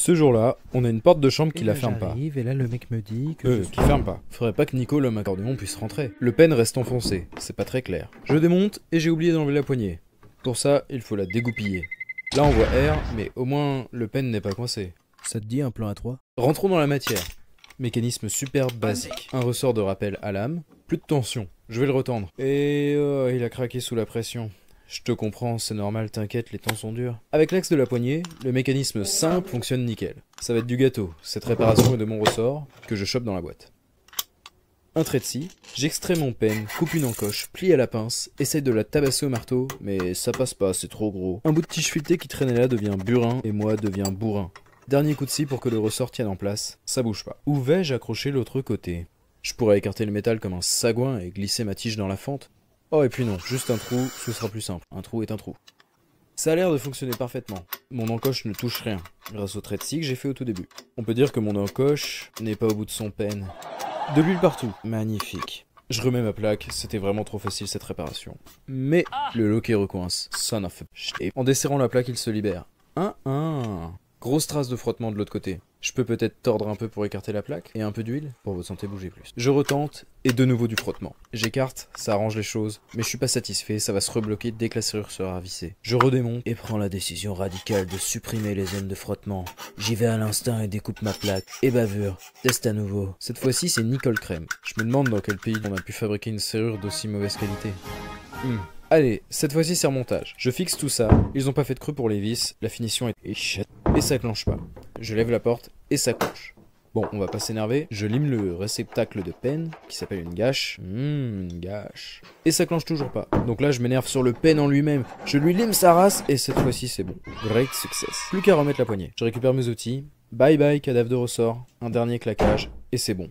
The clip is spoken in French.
Ce jour-là, on a une porte de chambre qui Et la là, ferme pas. j'arrive, et là, le mec me dit que Qui ferme pas. Faudrait pas que Nico, l'homme accordéon, puisse rentrer. Le pen reste enfoncé, c'est pas très clair. Je démonte et j'ai oublié d'enlever la poignée. Pour ça, il faut la dégoupiller. Là on voit R, mais au moins le pen n'est pas coincé. ça te dit un plan à 3? Rentrons dans la matière. Mécanisme super basique. Un ressort de rappel à lame. Plus de tension. Je vais le retendre. Et il a craqué sous la pression. Je te comprends, c'est normal, t'inquiète, les temps sont durs. Avec l'axe de la poignée, le mécanisme simple fonctionne nickel. Ça va être du gâteau. Cette réparation est de mon ressort, que je chope dans la boîte. Un trait de scie, j'extrais mon pen, coupe une encoche, plie à la pince, essaye de la tabasser au marteau, mais ça passe pas, c'est trop gros. Un bout de tige filetée qui traînait là devient burin, et moi deviens bourrin. Dernier coup de scie pour que le ressort tienne en place, ça bouge pas. Où vais-je accrocher l'autre côté? Je pourrais écarter le métal comme un sagouin et glisser ma tige dans la fente. Oh et puis non, juste un trou, ce sera plus simple. Un trou est un trou. Ça a l'air de fonctionner parfaitement. Mon encoche ne touche rien, grâce au trait de scie que j'ai fait au tout début. On peut dire que mon encoche n'est pas au bout de son pen. De l'huile partout, magnifique. Je remets ma plaque, c'était vraiment trop facile cette réparation. Mais le loquet recoince, son of a shit. En desserrant la plaque, il se libère. Grosse trace de frottement de l'autre côté. Je peux peut-être tordre un peu pour écarter la plaque, et un peu d'huile, pour votre santé bouger plus. Je retente, et de nouveau du frottement. J'écarte, ça arrange les choses, mais je suis pas satisfait, ça va se rebloquer dès que la serrure sera vissée. Je redémonte, et prends la décision radicale de supprimer les zones de frottement. J'y vais à l'instinct et découpe ma plaque, et bavure, teste à nouveau. Cette fois-ci c'est Nicole Crème. Je me demande dans quel pays on a pu fabriquer une serrure d'aussi mauvaise qualité. Allez, cette fois-ci c'est remontage. Je fixe tout ça, ils ont pas fait de creux pour les vis, la finition est shit, et ça clenche pas. Je lève la porte, et ça clenche. Bon, on va pas s'énerver, je lime le réceptacle de pen, qui s'appelle une gâche. Une gâche. Et ça clenche toujours pas. Donc là je m'énerve sur le pen en lui-même, je lui lime sa race, et cette fois-ci c'est bon. Great success. Plus qu'à remettre la poignée. Je récupère mes outils, bye bye cadavre de ressort, un dernier claquage, et c'est bon.